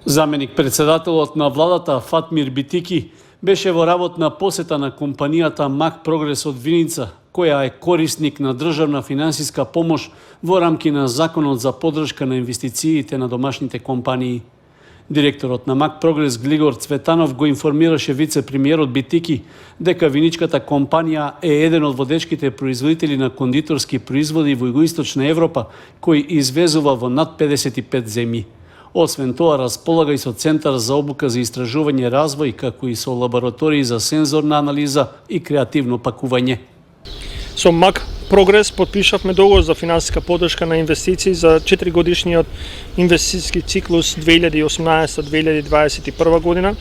Заменик председателот на владата Фатмир Битики беше во работна посета на компанијата Мак Прогрес од Виница, која е корисник на државна финансиска помош во рамки на Законот за поддршка на инвестициите на домашните компании. Директорот на Мак Прогрес Глигор Цветанов го информираше вице-премиерот Битики дека виничката компанија е еден од водечките производители на кондиторски производи во Југоисточна Европа, кој извезува во над 55 земји. Освен тоа, располага и со Центар за обука за истражување и развој, како и со лаборатории за сензорна анализа и креативно пакување. Со Мак Прогрес подпишавме договор за финансиска поддршка на инвестиции за 4-годишниот инвестициски циклус 2018-2021 година,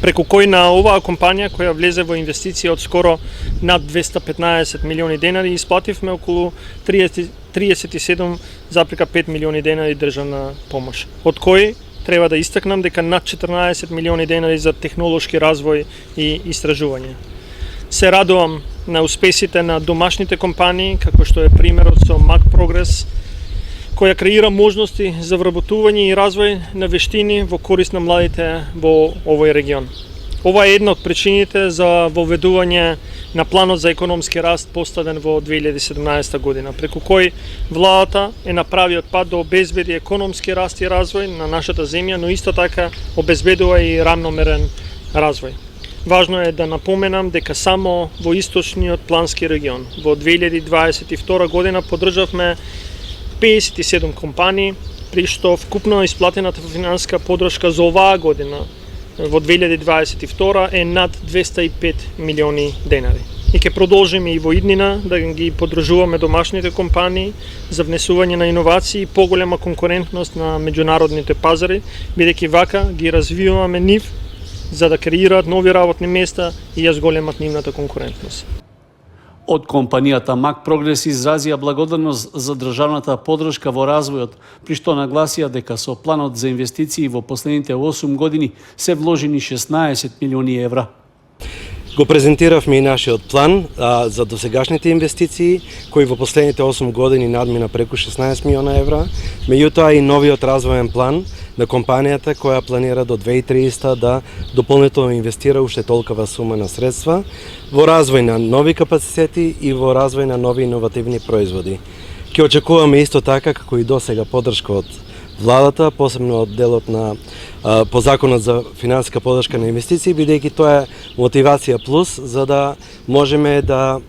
преку кој на оваа компанија која влезе во инвестиција од скоро над 215 милиони денари исплативме околу 37,5 милиони денари државна помош, од кој треба да истакнам дека над 14 милиони денари за технолошки развој и истражување. Се радувам на успесите на домашните компании, како што е примерот со Мак Прогрес, која креира можности за вработување и развој на вештини во корист на младите во овој регион. Ова е една од причините за воведување на планот за економски раст поставен во 2017 година, преку кој владата е на правиот пат да обезбеди економски раст и развој на нашата земја, но исто така обезбедува и рамномерен развој. Важно е да напоменам дека само во источниот плански регион во 2022 година поддржавме 57 компании, при што вкупно исплатената финансиска поддршка за оваа година во 2022 е над 205 милиони денари. И ќе продолжиме и во иднина да ги поддржуваме домашните компании за внесување на иновации и поголема конкурентност на меѓународните пазари, бидејќи вака ги развиваме нив за да креираат нови работни места и ја зголемат нивната конкурентност. Од компанијата Мак Прогрес изразија благодарност за државната поддршка во развојот, при што нагласија дека со планот за инвестиции во последните 8 години се вложени 16 милиони евра. Го презентиравме и нашиот план за досегашните инвестиции, кои во последните 8 години надмина преку 16 милиона евра, меѓутоа и новиот развоен план на компанијата која планира до 2030 да дополнително инвестира уште толкова сума на средства во развој на нови капацитети и во развој на нови иновативни производи. Ќе очекуваме исто така како и досега поддршка од владата, посебно од делот на по законот за финансиска поддршка на инвестиции, бидејќи тоа е мотивација плюс за да можеме да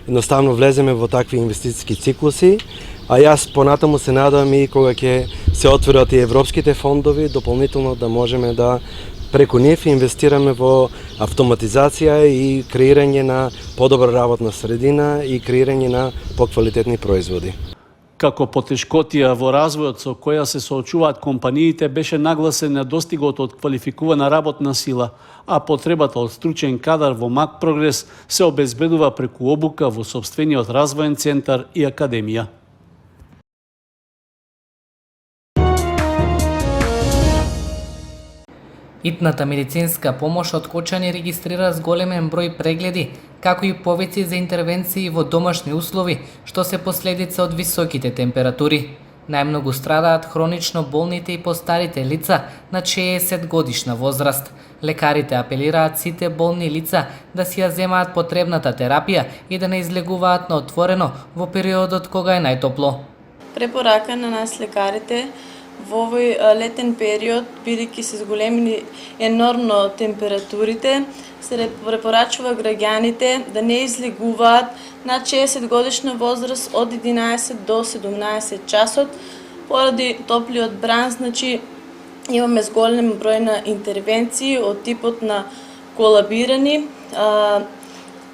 едноставно влеземе во такви инвестициски циклуси. А јас понатаму се надам и кога ќе се отворат и европските фондови, дополнително да можеме да преку нив инвестираме во автоматизација и креирање на подобра работна средина и креирање на поквалитетни производи. Како потешкотија во развојот со која се соочуваат компаниите беше нагласен недостигот од квалификувана работна сила, а потребата од стручен кадар во Мак Прогрес се обезбедува преку обука во сопствениот развоен центар и академија. Итната медицинска помош од Кочани регистрира зголемен број прегледи, како и повеќе за интервенции во домашни услови, што се последица од високите температури. Најмногу страдаат хронично болните и постарите лица на 60 годишна возраст. Лекарите апелираат сите болни лица да си ја земаат потребната терапија и да не излегуваат на отворено во периодот кога е најтопло. Препорака на нас лекарите во овој летен период, бидејќи се зголемени енормно температурите, се препорачува граѓаните да не излегуваат над 60 годишна возраст од 11 до 17 часот. Поради топлиот бран, значи имаме зголем број на интервенции од типот на колабирани,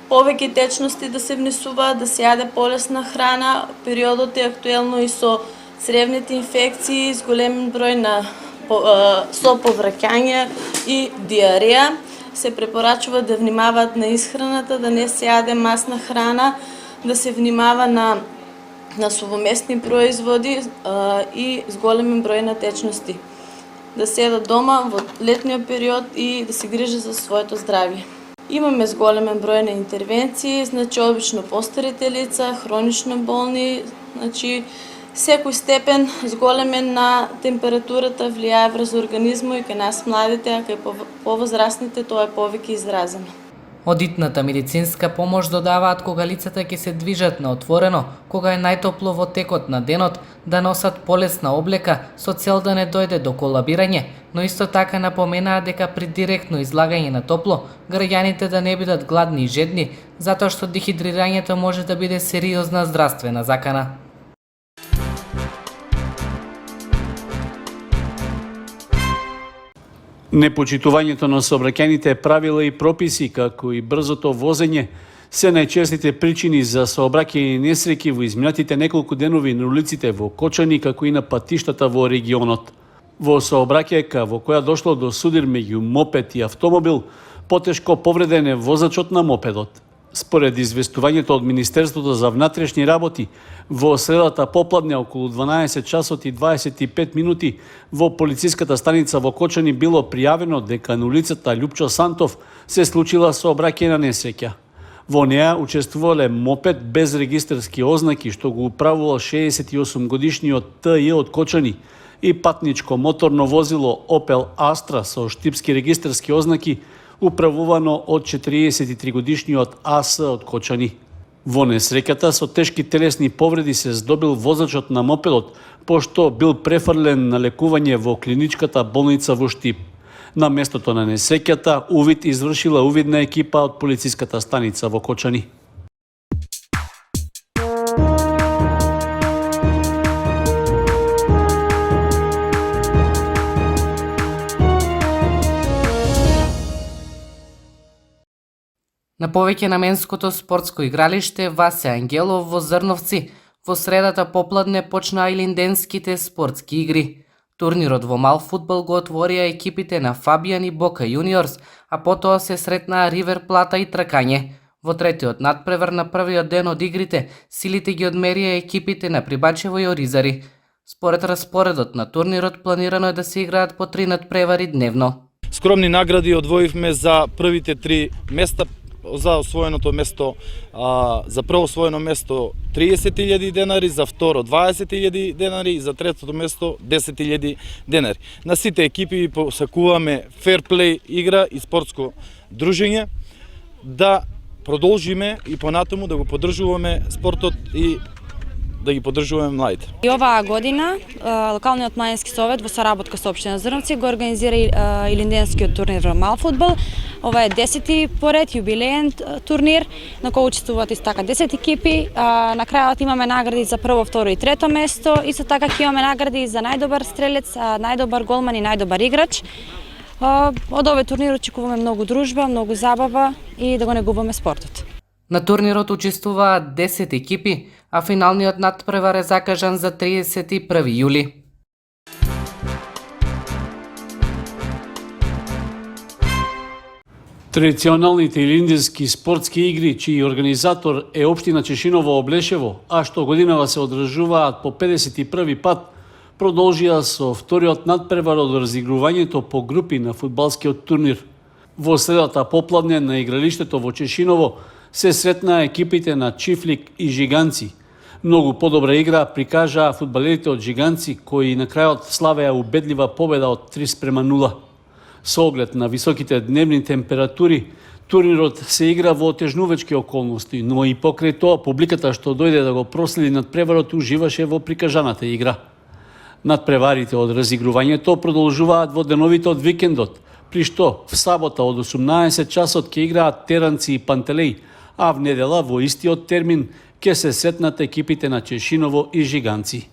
повеќе течности да се внесуваат, да се јаде полесна храна. Периодот е актуелно и со цревните инфекции, зголемен број на со повраќање и диареја. Се препорачува да внимаваат на исхраната, да не се јаде масна храна, да се внимава на сувоместни производи и зголемен број на течности. Да седат дома во летниот период и да се грижи за своето здравје. Имаме зголемен број на интервенции, значи обично постарите лица, хронично болни, значи секој степен зголемен на температурата влијае врз организмот и кај нас младите, а кај повозрастните тоа е повеќе изразено. Одитната медицинска помош додаваат кога лицата ќе се движат на отворено, кога е најтопло во текот на денот, да носат полесна облека со цел да не дојде до колабирање, но исто така напоменаа дека при директно излагање на топло, граѓаните да не бидат гладни и жедни, затоа што дехидрирањето може да биде сериозна здравствена закана. Непочитувањето на сообраќајните правила и прописи, како и брзото возење, се најчестите причини за сообраќајни несреќи во изминатите неколку денови на улиците во Кочани, како и на патиштата во регионот. Во сообраќајка во која дошло до судир меѓу мопед и автомобил, потешко повреден е возачот на мопедот. Според известувањето од Министерството за внатрешни работи, во средата попладне околу 12 часот и 25 минути во полициската станица во Кочани било пријавено дека на улицата Љупчо Сантов се случила сообраќајна несреќа. Во неа учествувале мопед без регистарски ознаки што го управувал 68 годишниот Т.Ј. од Кочани и патничко моторно возило Opel Astra со штипски регистарски ознаки управувано од 43 годишниот А.С. од Кочани. Во несреќата со тешки телесни повреди се здобил возачот на мопедот, пошто бил префрлен на лекување во клиничката болница во Штип. На местото на несреќата увид извршила увидна екипа од полициската станица во Кочани. На повеќе наменското спортско игралиште Васе Ангелов во Зрновци, во средата попладне почнаа илинденските спортски игри. Турнирот во мал фудбал го отворија екипите на Фабијан и Бока Јуниорс, а потоа се сретнаа Ривер Плата и тркање. Во третиот надпревар на првиот ден од игрите, силите ги одмерија екипите на Прибачево и Оризари. Според распоредот на турнирот, планирано е да се играат по 3 надпревари дневно. Скромни награди одвоивме за првите 3 места. За освоеното место, за прво освоено место 30.000 денари, за второ 20.000 денари и за третото место 10.000 денари. На сите екипи посакуваме ферплей игра и спортско дружење, да продолжиме и понатаму да го поддржуваме спортот и да ги поддржуваме младите. И оваа година локалниот младински совет во соработка со општина Зрновци го организира илинденскиот турнир во мал фудбал. Ова е 10-ти поред јубилеен турнир на кој учествуваат исто така 10 екипи. На крајот имаме награди за прво, второ и трето место. Исто така ќе имаме награди за најдобар стрелец, најдобар голман и најдобар играч. Од овој турнир очекуваме многу дружба, многу забава и да го негуваме спортот. На турнирот учествуваат 10 екипи, а финалниот надпревар е закажан за 31 јули. Традиционалните илинденски спортски игри, чиј организатор е општина Чешиново Облешево, а што годинава се одржуваат по 51 пат, продолжија со вториот надпревар од разигрувањето по групи на фудбалскиот турнир. Во средата попладне на игралиштето во Чешиново се сретнаа екипите на Чифлик и Жиганци. Многу подобра игра прикажаа фудбалерите од Жиганци, кои на крајот славеа убедлива победа од 3:0. Со оглед на високите дневни температури, турнирот се игра во тежнувечки околности, но и покрај тоа публиката што дојде да го проследи надпреварот уживаше во прикажаната игра. Надпреварите од разигрувањето продолжуваат во деновите од викендот, при што в сабота од 18 часот ќе играат Теранци и Пантелеј, а в недела во истиот термин ќе се сретнат екипите на Чешиново и Жиганци.